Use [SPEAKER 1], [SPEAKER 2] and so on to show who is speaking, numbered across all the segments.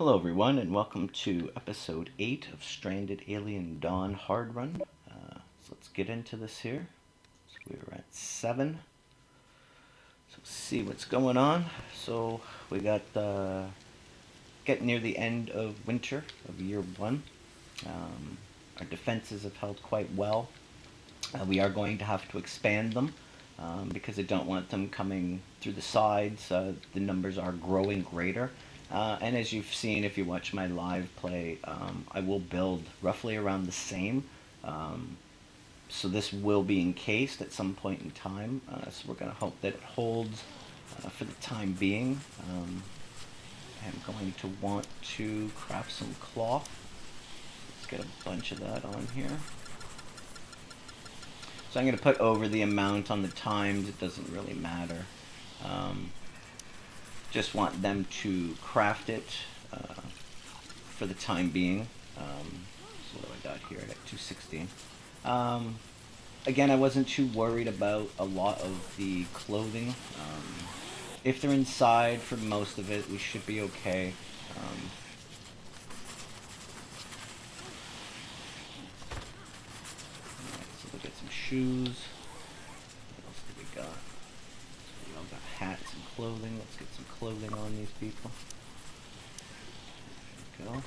[SPEAKER 1] Hello everyone and welcome to episode 8 of Stranded Alien Dawn Hard Run. So let's get into this here. So we're at 7. So see what's going on. So we got getting near the end of winter of year 1. Our defenses have held quite well. We are going to have to expand them because I don't want them coming through the sides. The numbers are growing greater. And as you've seen if you watch my live play, I will build roughly around the same. So this will be encased at some point in time. So we're going to hope that it holds for the time being. I'm going to want to craft some cloth. Let's get a bunch of that on here. So I'm going to put over the amount on the times. It doesn't really matter. Just want them to craft it for the time being. So what do I got here? I got 216. Again, I wasn't too worried about a lot of the clothing. If they're inside for most of it, we should be okay. Alright, so we'll get some shoes. What else do we got? We all got hats and clothing. Let's get some clothing on these people. There we go.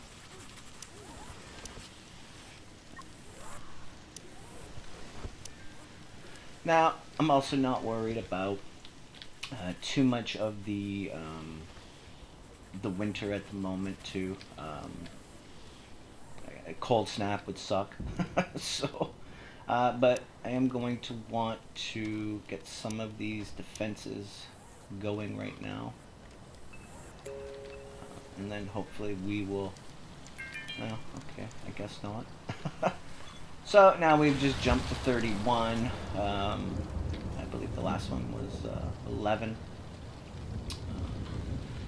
[SPEAKER 1] Now, I'm also not worried about too much of the winter at the moment too. A cold snap would suck. So, but I am going to want to get some of these defenses going right now. And then hopefully we will... Well, okay, I guess not. So now we've just jumped to 31. I believe the last one was 11.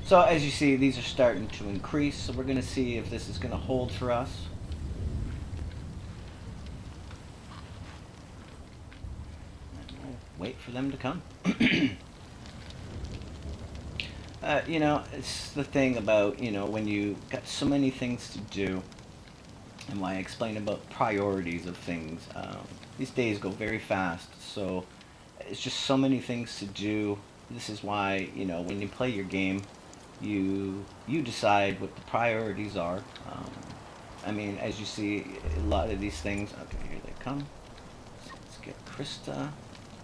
[SPEAKER 1] So as you see, these are starting to increase. So we're going to see if this is going to hold for us. And we'll wait for them to come. You know, it's the thing about, you know, when you got so many things to do, and why I explain about priorities of things. These days go very fast, so it's just so many things to do. This is why, you know, when you play your game, you decide what the priorities are. I mean, as you see, a lot of these things... Okay, here they come. So let's get Krista.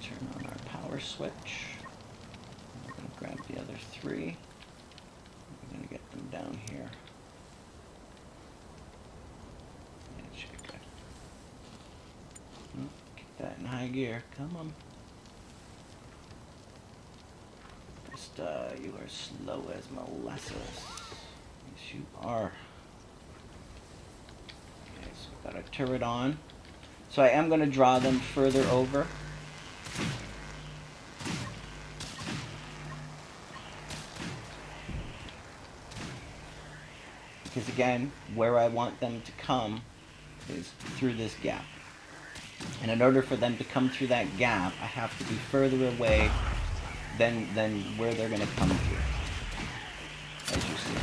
[SPEAKER 1] Turn on our power switch. We're going to grab the other 3. We're going to get them down here. That should be good. Get that in high gear. Come on. Krista, you are slow as molasses. Yes, you are. Okay, so we've got our turret on. So I am going to draw them further over. Because again, where I want them to come is through this gap. And in order for them to come through that gap, I have to be further away than where they're going to come through, as you see.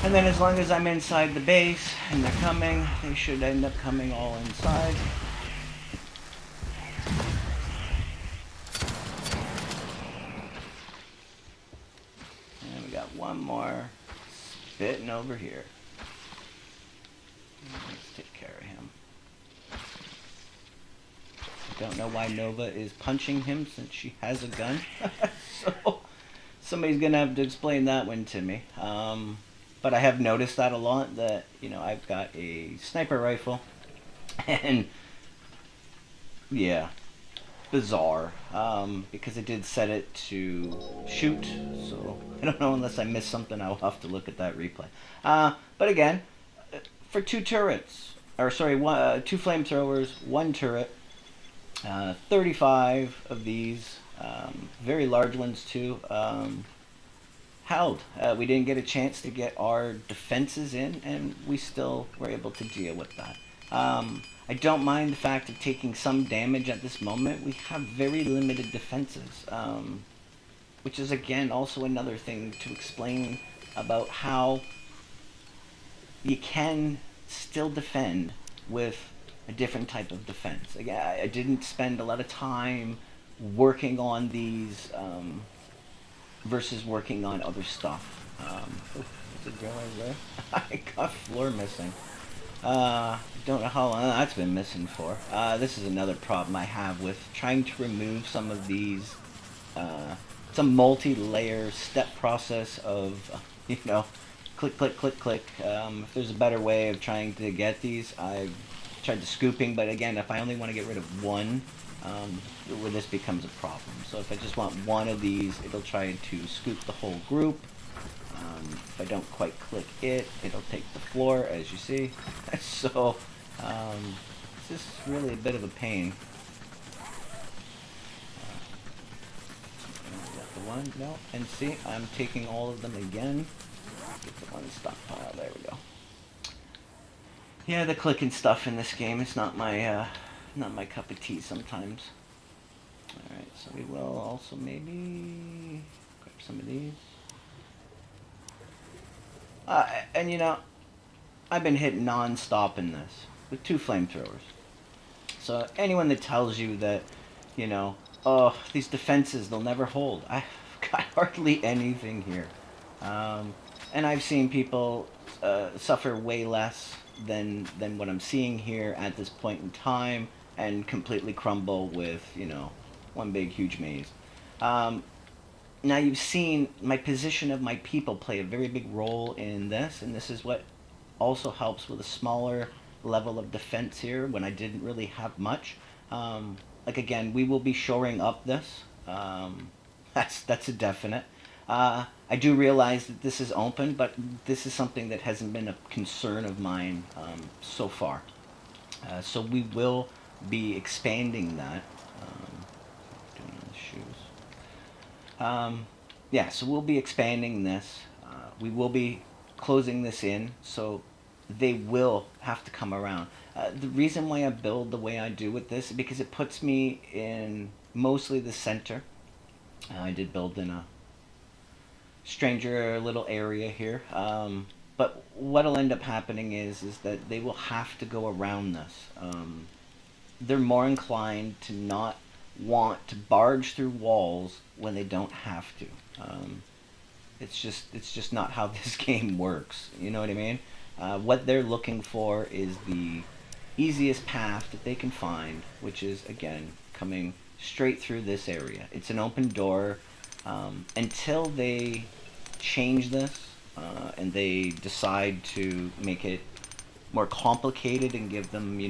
[SPEAKER 1] And then as long as I'm inside the base and they're coming, they should end up coming all inside. And we got one more spitting over here. Let's take care of him. I don't know why Nova is punching him since she has a gun. So somebody's gonna have to explain that one to me. But I have noticed that a lot, that, you know, I've got a sniper rifle, and, yeah, bizarre, because I did set it to shoot, so I don't know, unless I missed something, I'll have to look at that replay. But again, for 2 turrets, or sorry, 2 flamethrowers, 1 turret, 35 of these very large ones too, held. We didn't get a chance to get our defenses in, and we still were able to deal with that. I don't mind the fact of taking some damage at this moment. We have very limited defenses, which is again also another thing to explain about how you can still defend with a different type of defense. Again, I didn't spend a lot of time working on these versus working on other stuff. There's a girl right there. I got floor missing. Don't know how long that's been missing for. This is another problem I have with trying to remove some of these. It's a multi-layer step process of, click, click, click, click. If there's a better way of trying to get these, I've tried the scooping, but again, if I only want to get rid of one, where this becomes a problem. So if I just want one of these, it'll try to scoop the whole group. If I don't quite click it, it'll take the floor, as you see. So, this is really a bit of a pain. Got the one, no, and see, I'm taking all of them again. Get the one stockpile, there we go. Yeah, the clicking stuff in this game is not my cup of tea sometimes. Alright, so we will also maybe grab some of these. And I've been hit non-stop in this with 2 flamethrowers. So anyone that tells you that, oh, these defenses, they'll never hold. I've got hardly anything here. And I've seen people suffer way less than what I'm seeing here at this point in time and completely crumble with, one big huge maze. Now you've seen my position of my people play a very big role in this, and this is what also helps with a smaller level of defense here when I didn't really have much. Like again, we will be shoring up this. That's a definite. I do realize that this is open, but this is something that hasn't been a concern of mine so far. So we will be expanding that. Doing the shoes. Yeah, so we'll be expanding this. We will be closing this in, so they will have to come around. The reason why I build the way I do with this is because it puts me in mostly the center. I did build in a stranger little area here. But what'll end up happening is that they will have to go around this. They're more inclined to not want to barge through walls when they don't have to. It's just not how this game works. You know what I mean? What they're looking for is the easiest path that they can find, which is again coming straight through this area. It's an open door. Until they change this and they decide to make it more complicated and give them,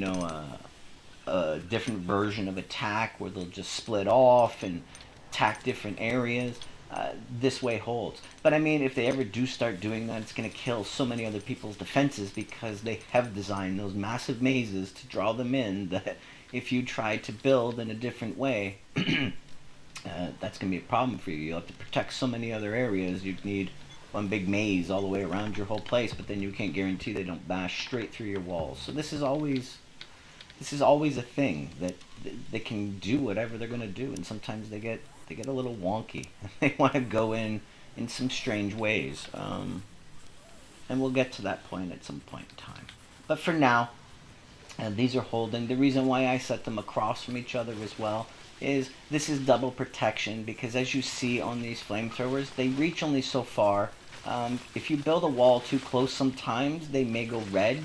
[SPEAKER 1] a different version of attack where they'll just split off and attack different areas, this way holds. But I mean, if they ever do start doing that, it's going to kill so many other people's defenses because they have designed those massive mazes to draw them in that if you try to build in a different way, that's going to be a problem for you. You'll have to protect so many other areas. You'd need one big maze all the way around your whole place, but then you can't guarantee they don't bash straight through your walls. So this is always a thing that they can do whatever they're going to do, and sometimes they get a little wonky. They want to go in some strange ways, and we'll get to that point at some point in time. But for now, these are holding. The reason why I set them across from each other as well is this is double protection, because as you see on these flamethrowers, they reach only so far. If you build a wall too close, sometimes they may go red.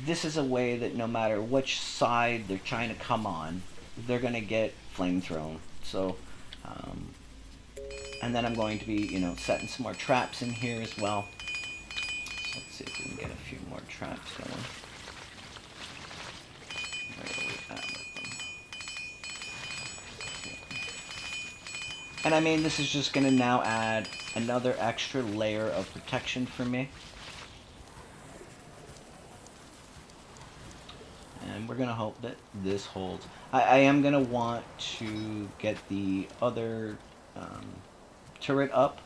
[SPEAKER 1] This is a way that no matter which side they're trying to come on, they're going to get flame thrown. So, and then I'm going to be, setting some more traps in here as well. So let's see if we can get a few more traps going. Where are we at with them? And I mean, this is just going to now add another extra layer of protection for me. And we're going to hope that this holds. I am going to want to get the other um, turret up,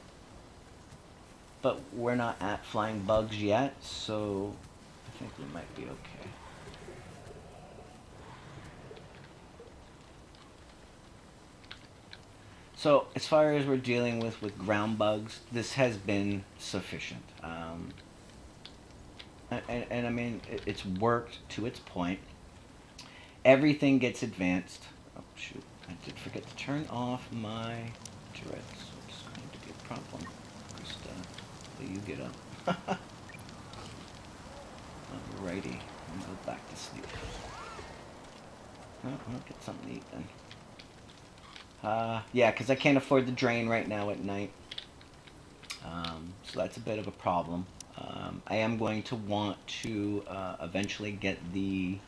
[SPEAKER 1] but we're not at flying bugs yet, so I think we might be okay. So as far as we're dealing with ground bugs, this has been sufficient. And I mean, it's worked to its point. Everything gets advanced. Oh shoot, I did forget to turn off my turrets, which is going to be a problem. Just let you get up. Alrighty, and go back to sleep. Oh, I'll get something to eat then. Yeah, because I can't afford the drain right now at night. So that's a bit of a problem. I am going to want to eventually get the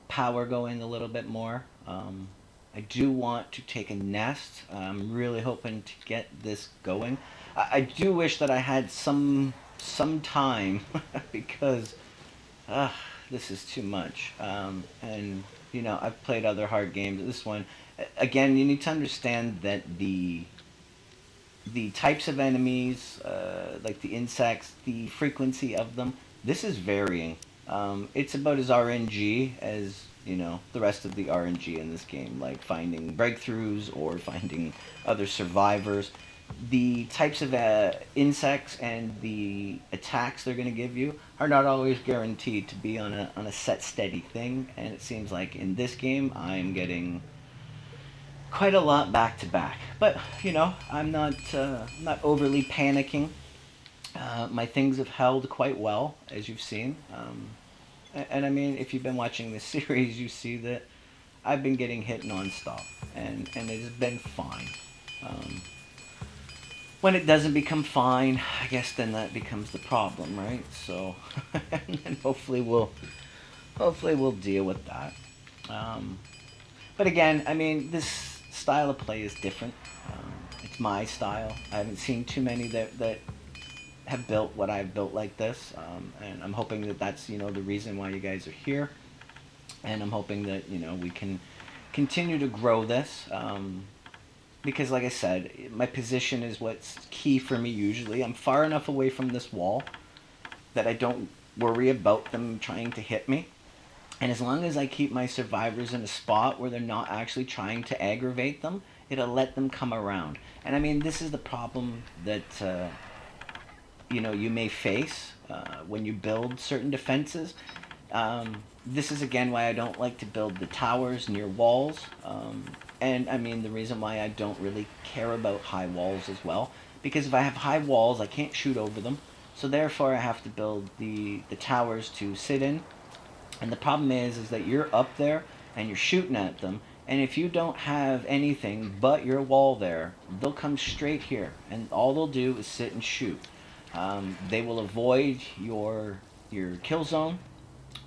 [SPEAKER 1] power going a little bit more. I do want to take a nest. I'm really hoping to get this going. I do wish that I had some time because uh, this is too much. And you know, I've played other hard games. This one, again, you need to understand that the types of enemies, like the insects, the frequency of them, this is varying. It's about as RNG as, you know, the rest of the RNG in this game, like finding breakthroughs or finding other survivors. The types of insects and the attacks they're going to give you are not always guaranteed to be on a set steady thing, and it seems like in this game I'm getting quite a lot back to back. But you know, I'm not overly panicking. My things have held quite well, as you've seen. And I mean, if you've been watching this series, you see that I've been getting hit nonstop, and it has been fine. Um, when it doesn't become fine, I guess then that becomes the problem, right? So, and hopefully we'll deal with that. Um, but again, I mean, this style of play is different. It's my style. I haven't seen too many that have built what I've built like this, and I'm hoping that that's, you know, the reason why you guys are here, and I'm hoping that, you know, we can continue to grow this, because like I said, my position is what's key for me. Usually I'm far enough away from this wall that I don't worry about them trying to hit me. And as long as I keep my survivors in a spot where they're not actually trying to aggravate them, it'll let them come around. And I mean, this is the problem that you know, you may face when you build certain defenses. This is again why I don't like to build the towers near walls. And I mean, the reason why I don't really care about high walls as well, because if I have high walls, I can't shoot over them. So therefore, I have to build the towers to sit in. And the problem is that you're up there and you're shooting at them, and if you don't have anything but your wall there, they'll come straight here, and all they'll do is sit and shoot. They will avoid your kill zone,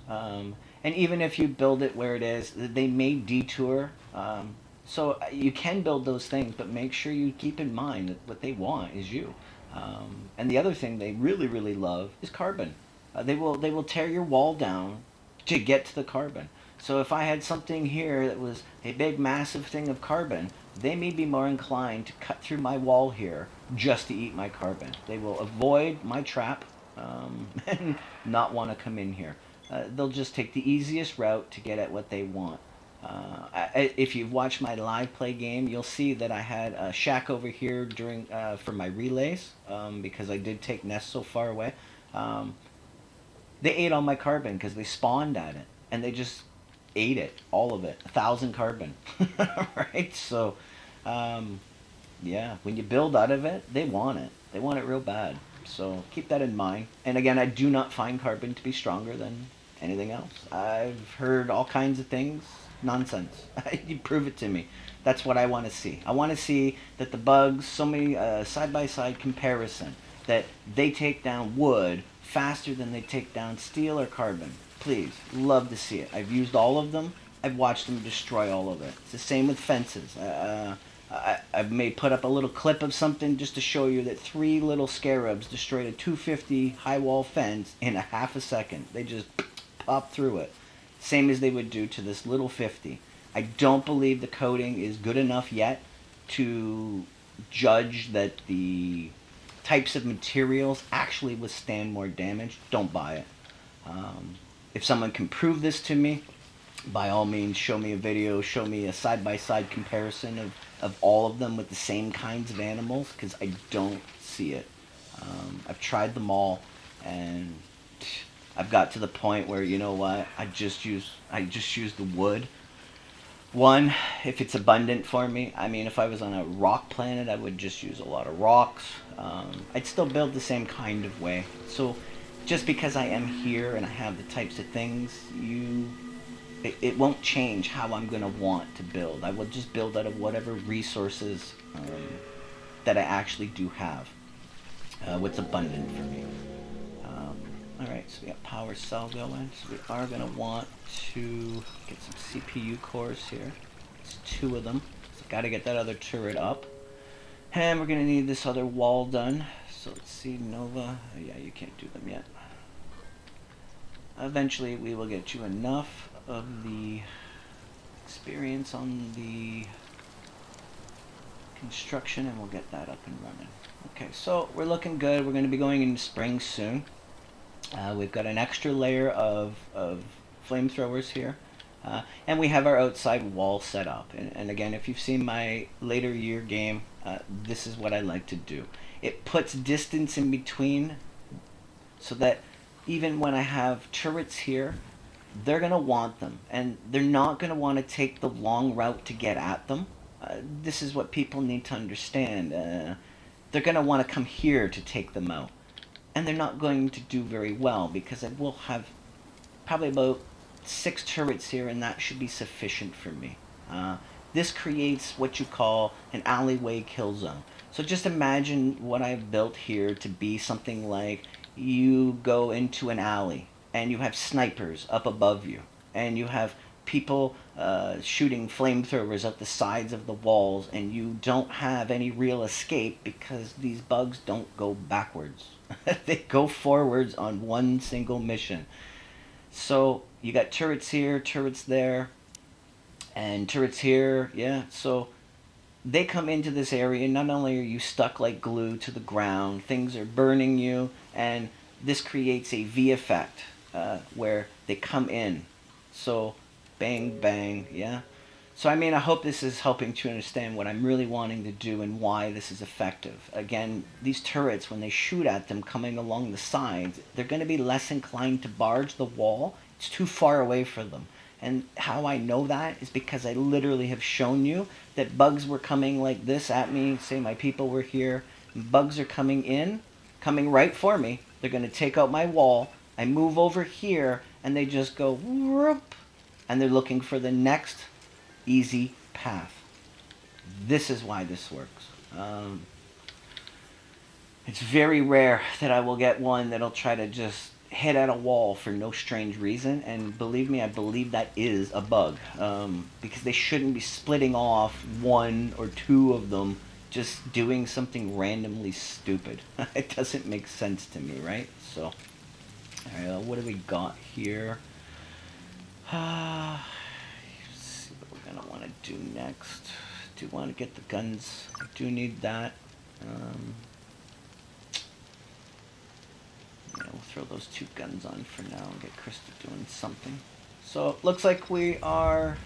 [SPEAKER 1] and even if you build it where it is, they may detour. So you can build those things, but make sure you keep in mind that what they want is you. And the other thing they really love is carbon. They will tear your wall down to get to the carbon. So if I had something here that was a big massive thing of carbon, they may be more inclined to cut through my wall here just to eat my carbon. They will avoid my trap, and not want to come in here. They'll just take the easiest route to get at what they want. If you've watched my live play game, you'll see that I had a shack over here during for my relays, because I did take nests so far away. They ate all my carbon because they spawned at it, and they just ate it, all of it, 1,000 carbon. Right? So, yeah, when you build out of it, they want it. They want it real bad. So keep that in mind. And again, I do not find carbon to be stronger than anything else. I've heard all kinds of things. Nonsense. You prove it to me. That's what I want to see. I want to see that the bugs, so many side-by-side comparison, that they take down wood faster than they take down steel or carbon. Please, love to see it. I've used all of them. I've watched them destroy all of it. It's the same with fences. I may put up a little clip of something just to show you that 3 little scarabs destroyed a 250 high wall fence in a half a second. They just popped through it. same as they would do to this little 50. I don't believe the coating is good enough yet to judge that the types of materials actually withstand more damage. Don't buy it. If someone can prove this to me, by all means, show me a video, show me a side-by-side comparison of all of them with the same kinds of animals, because I don't see it. I've tried them all, and I've got to the point where, you know what, I just use the wood. One, if it's abundant for me. I mean, if I was on a rock planet, I would just use a lot of rocks. I'd still build the same kind of way. So just because I am here and I have the types of things, it won't change how I'm going to want to build. I will just build out of whatever resources that I actually do have. What's abundant for me. Alright, so we got power cell going. So we are going to want to get some CPU cores here. It's 2 of them. So got to get that other turret up. And we're going to need this other wall done. So let's see, Nova. Oh, yeah, you can't do them yet. Eventually we will get you enough of the experience on the construction and we'll get that up and running. Okay, so we're looking good. We're going to be going into spring soon. We've got an extra layer of flamethrowers here. And we have our outside wall set up. And again, if you've seen my later year game, this is what I like to do. It puts distance in between so that even when I have turrets here, they're going to want them. And they're not going to want to take the long route to get at them. This is what people need to understand. They're going to want to come here to take them out. And they're not going to do very well because I will have probably about 6 turrets here, and that should be sufficient for me. This creates what you call an alleyway kill zone. So just imagine what I've built here to be something like you go into an alley and you have snipers up above you and you have people shooting flamethrowers at the sides of the walls, and you don't have any real escape because these bugs don't go backwards. They go forwards on one single mission. So you got turrets here, turrets there, and turrets here. Yeah, so they come into this area. Not only are you stuck like glue to the ground, things are burning you, and this creates a V effect where they come in. So bang, bang, yeah. So I mean, I hope this is helping to understand what I'm really wanting to do and why this is effective. Again, these turrets, when they shoot at them coming along the sides, they're going to be less inclined to barge the wall. It's too far away for them. And how I know that is because I literally have shown you that bugs were coming like this at me. Say my people were here. Bugs are coming in, coming right for me. They're going to take out my wall. I move over here, and they just go whoop, and they're looking for the next easy path. This is why this works. It's very rare that I will get one that'll try to just hit at a wall for no strange reason, and believe me, I believe that is a bug, because they shouldn't be splitting off 1 or 2 of them just doing something randomly stupid. It doesn't make sense to me, right? So, alright, what do we got here? See what we're gonna want to do next. Do want to get the guns. I do need that. Yeah, we'll throw those 2 guns on for now and get Krista doing something. So it looks like we are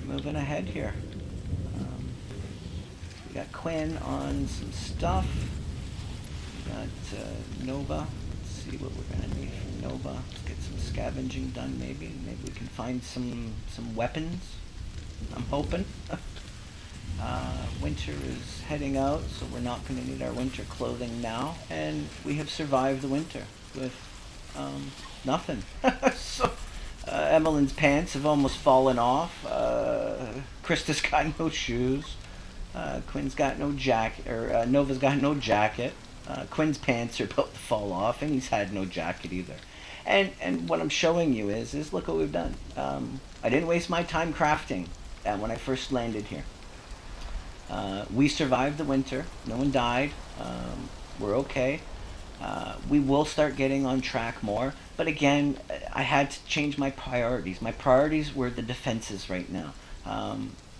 [SPEAKER 1] moving ahead here. We got Quinn on some stuff. We got Nova. Let's see what we're gonna need from Nova. Let's get some scavenging done maybe. Maybe we can find some weapons. I'm hoping. Winter is heading out, so we're not going to need our winter clothing now, and we have survived the winter with nothing. So Emmeline's pants have almost fallen off. Krista's got no shoes. Quinn's got no jacket, or Nova's got no jacket. Quinn's pants are about to fall off, and he's had no jacket either. And what I'm showing you is look what we've done. I didn't waste my time crafting when I first landed here. We survived the winter. No one died. We're okay. We will start getting on track more, but again, I had to change my priorities. My priorities were the defenses right now.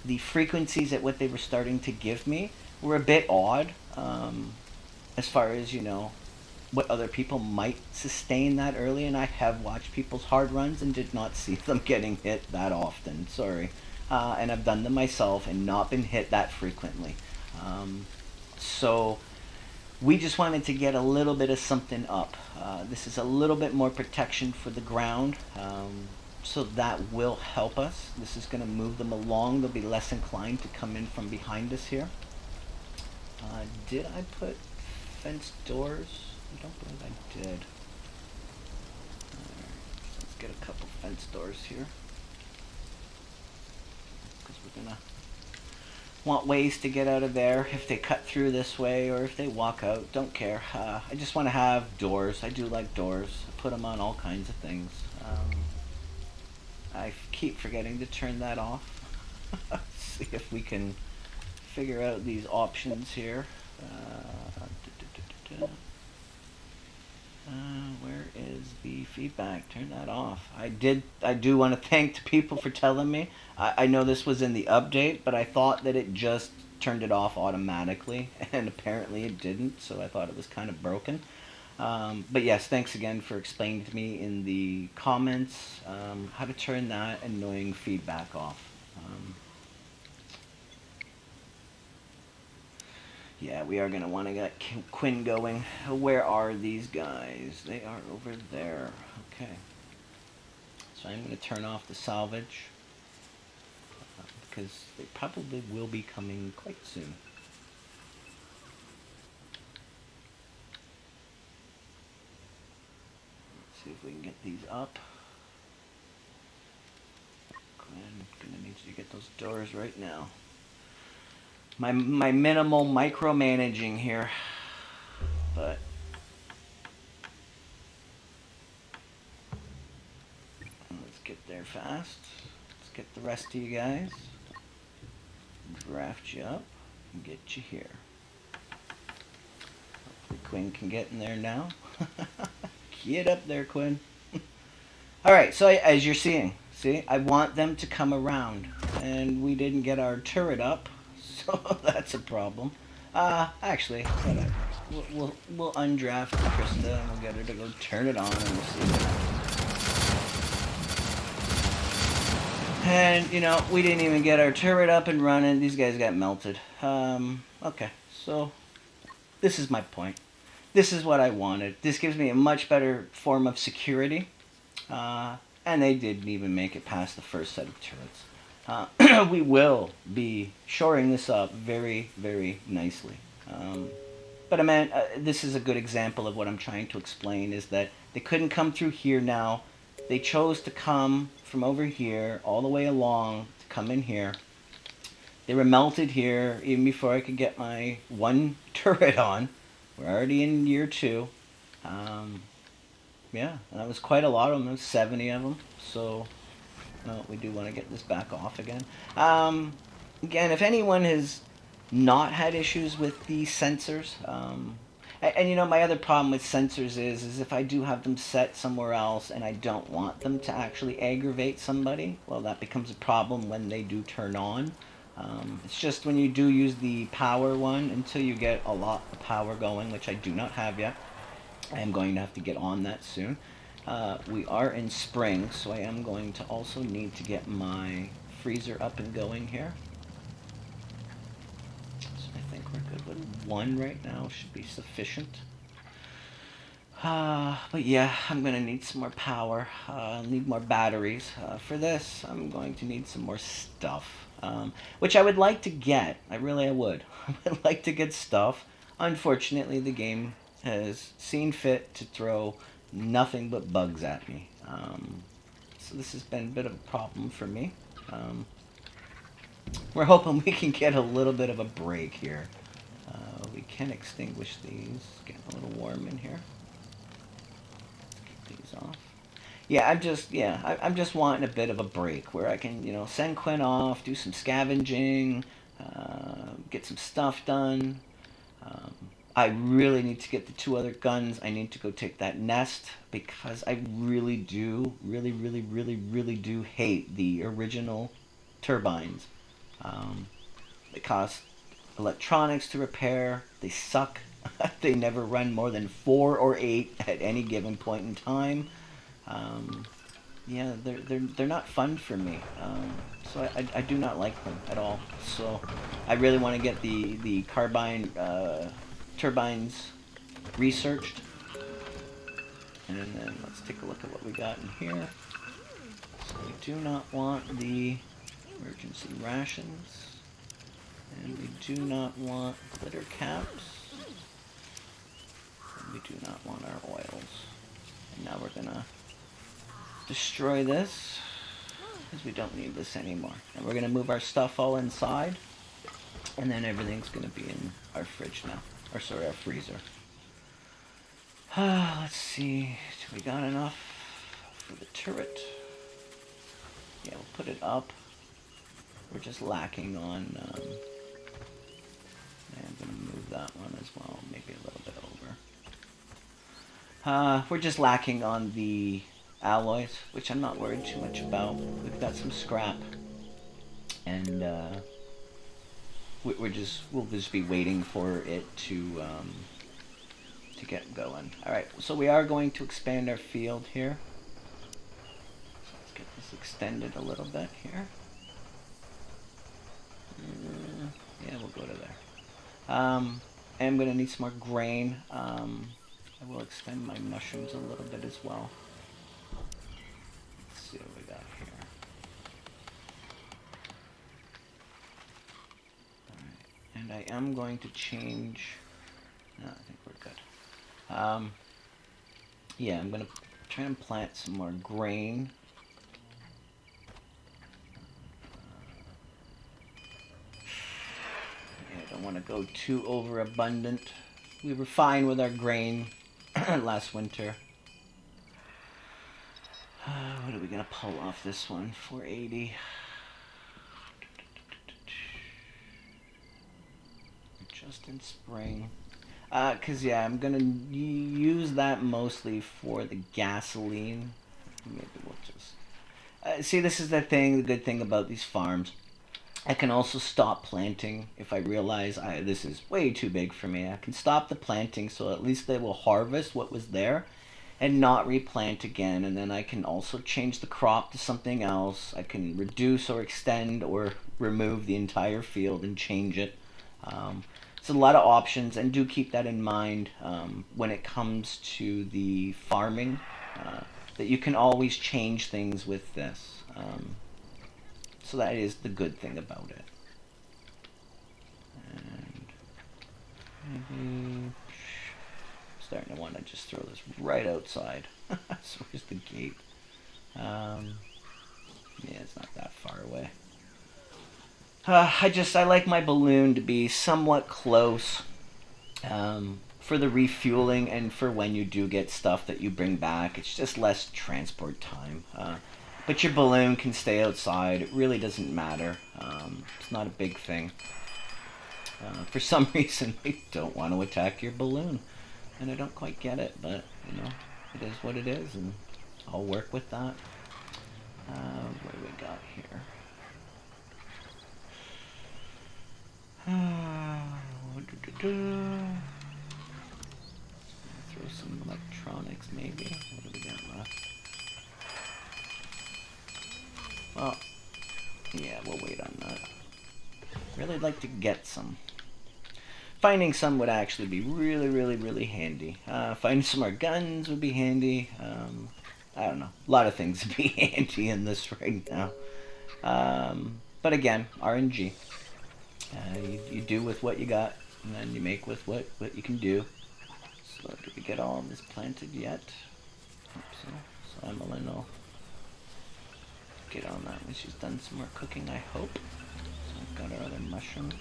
[SPEAKER 1] The frequencies at what they were starting to give me were a bit odd, as far as what other people might sustain that early, and I have watched people's hard runs and did not see them getting hit that often. Sorry. And I've done them myself and not been hit that frequently. So we just wanted to get a little bit of something up. This is a little bit more protection for the ground, so that will help us. This is going to move them along. They'll be less inclined to come in from behind us here. Did I put fence doors? I don't believe I did. Alright, let's get a couple fence doors here, because we're going to want ways to get out of there if they cut through this way or if they walk out. Don't care. I just want to have doors. I do like doors. I put them on all kinds of things. I keep forgetting to turn that off. See if we can figure out these options here. Where is the feedback? Turn that off. I do want to thank the people for telling me. I know this was in the update, but I thought that it just turned it off automatically, and apparently it didn't, so I thought it was kind of broken. But yes, thanks again for explaining to me in the comments how to turn that annoying feedback off. Yeah, we are going to want to get Quinn going. Where are these guys? They are over there. Okay. So I'm going to turn off the salvage, because they probably will be coming quite soon. Let's see if we can get these up. Quinn, going to need you to get those doors right now. My minimal micromanaging here, but let's get there fast. Let's get the rest of you guys, draft you up, and get you here. Hopefully Quinn can get in there now. Get up there, Quinn. Alright, so as you're seeing, see, I want them to come around, and we didn't get our turret up. So that's a problem. Actually, whatever. We'll undraft Krista and we'll get her to go turn it on and we'll see what happens. And, we didn't even get our turret up and running. These guys got melted. Okay, so this is my point. This is what I wanted. This gives me a much better form of security. And they didn't even make it past the first set of turrets. We will be shoring this up very, very nicely. But I mean, this is a good example of what I'm trying to explain, is that they couldn't come through here now. They chose to come from over here all the way along to come in here. They were melted here even before I could get my one turret on. We're already in year 2. Yeah, that was quite a lot of them. There was 70 of them. So... no, we do want to get this back off again. Again, if anyone has not had issues with the sensors, and my other problem with sensors is if I do have them set somewhere else and I don't want them to actually aggravate somebody, well, that becomes a problem when they do turn on. It's just when you do use the power one, until you get a lot of power going, which I do not have yet. I am going to have to get on that soon. We are in spring, so I am going to also need to get my freezer up and going here. So I think we're good with 1 right now, should be sufficient. But yeah, I'm going to need some more power. I'll need more batteries. For this, I'm going to need some more stuff, which I would like to get. I would. I would like to get stuff. Unfortunately, the game has seen fit to throw nothing but bugs at me. So this has been a bit of a problem for me. We're hoping we can get a little bit of a break here. We can extinguish these. It's getting a little warm in here. Get these off. Yeah, I'm just wanting a bit of a break where I can, send Quinn off, do some scavenging, get some stuff done. I really need to get the 2 other guns. I need to go take that nest because I really do, really do hate the original turbines. Um, they cost electronics to repair. They suck. They never run more than 4 or 8 at any given point in time. Um, yeah, they're not fun for me. So I do not like them at all. So I really want to get the carbine turbines researched. And then let's take a look at what we got in here. So we do not want the emergency rations. And we do not want glitter caps. And we do not want our oils. And now we're gonna destroy this because we don't need this anymore. And we're gonna move our stuff all inside. And then everything's gonna be in our fridge now. Or sorry, our freezer. Let's see. Do we got enough for the turret? Yeah, we'll put it up. We're just lacking on... I'm going to move that one as well. Maybe a little bit over. We're just lacking on the alloys, which I'm not worried too much about. We've got some scrap. And we'll just be waiting for it to get going. Alright, so we are going to expand our field here. So let's get this extended a little bit here. Yeah, we'll go to there. I'm going to need some more grain. I will extend my mushrooms a little bit as well. Let's see what we got here. Alright, and I am going to change... No, I think we're good. Yeah, I'm going to try and plant some more grain. I don't want to go too overabundant. We were fine with our grain last winter. What are we going to pull off this one? 480. Just in spring. Because, yeah, I'm going to use that mostly for the gasoline. Maybe we'll just... see, this is the good thing about these farms. I can also stop planting if I realize this is way too big for me. I can stop the planting so at least they will harvest what was there and not replant again. And then I can also change the crop to something else. I can reduce or extend or remove the entire field and change it. It's a lot of options, and do keep that in mind when it comes to the farming, that you can always change things with this. So that is the good thing about it. And maybe starting to want to just throw this right outside. So where's the gate? Yeah, it's not that far away. I like my balloon to be somewhat close for the refueling and for when you do get stuff that you bring back. It's just less transport time. But your balloon can stay outside. It really doesn't matter. It's not a big thing. For some reason, they don't want to attack your balloon. And I don't quite get it, but, you know, it is what it is, and I'll work with that. What do we got here? Throw some electronics, maybe. What do we got left? Well, yeah, we'll wait on that. Really like to get some. Finding some would actually be really handy. Finding some more guns would be handy. I don't know. A lot of things would be handy in this right now. But again, RNG. You do with what you got, and then you make with what you can do. So, did we get all of this planted yet? Hope so. So Emily will get on that when she's done some more cooking, I hope. So I've got our other mushrooms.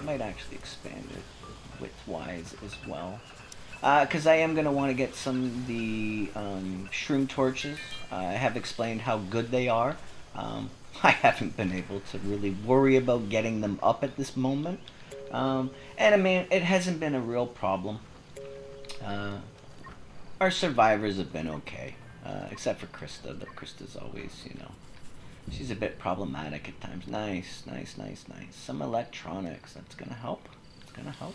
[SPEAKER 1] I might actually expand it width-wise as well. Because I am going to want to get some of the shroom torches. I have explained how good they are. I haven't been able to really worry about getting them up at this moment. And I mean, it hasn't been a real problem. Uh, our survivors have been okay, except for Krista. But Krista's always, she's a bit problematic at times. Nice, nice, nice, nice. Some electronics. That's gonna help. It's gonna help.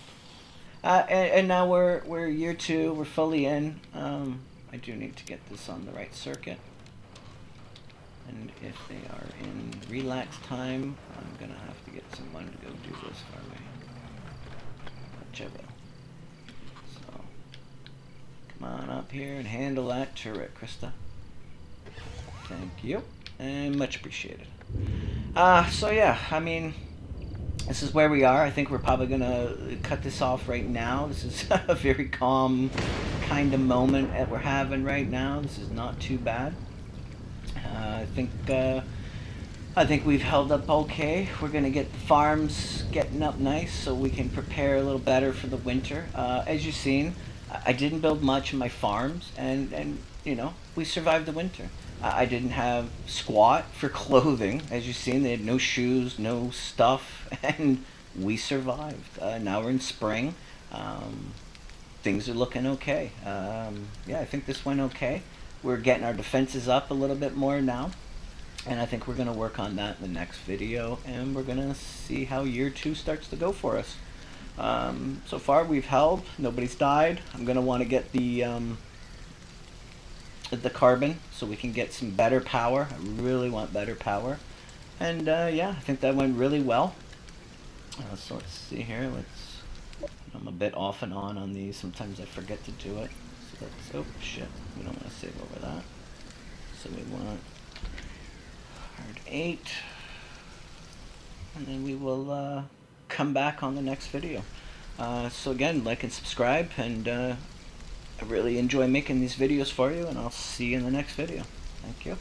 [SPEAKER 1] And now we're year 2. We're fully in. I do need to get this on the right circuit. And if they are in relax time, I'm gonna have to get someone to go do this for me. Whichever. So, come on up here and handle that turret, Krista. Thank you, and much appreciated. So yeah, I mean, this is where we are. I think we're probably gonna cut this off right now. This is a very calm kind of moment that we're having right now. This is not too bad. I think we've held up okay. We're gonna get the farms getting up nice so we can prepare a little better for the winter. As you've seen, I didn't build much in my farms, and we survived the winter. I didn't have squat for clothing. As you've seen, they had no shoes, no stuff, and we survived. Now we're in spring. Things are looking okay. Yeah, I think this went okay. We're getting our defenses up a little bit more now. And I think we're going to work on that in the next video. And we're going to see how year 2 starts to go for us. So far we've held. Nobody's died. I'm going to want to get the carbon so we can get some better power. I really want better power. And yeah, I think that went really well. So let's see here. I'm a bit off and on these. Sometimes I forget to do it. So let's, oh shit, we don't want to save over that. So we want hard 8. And then we will come back on the next video. So again, like and subscribe, and I really enjoy making these videos for you, and I'll see you in the next video. Thank you.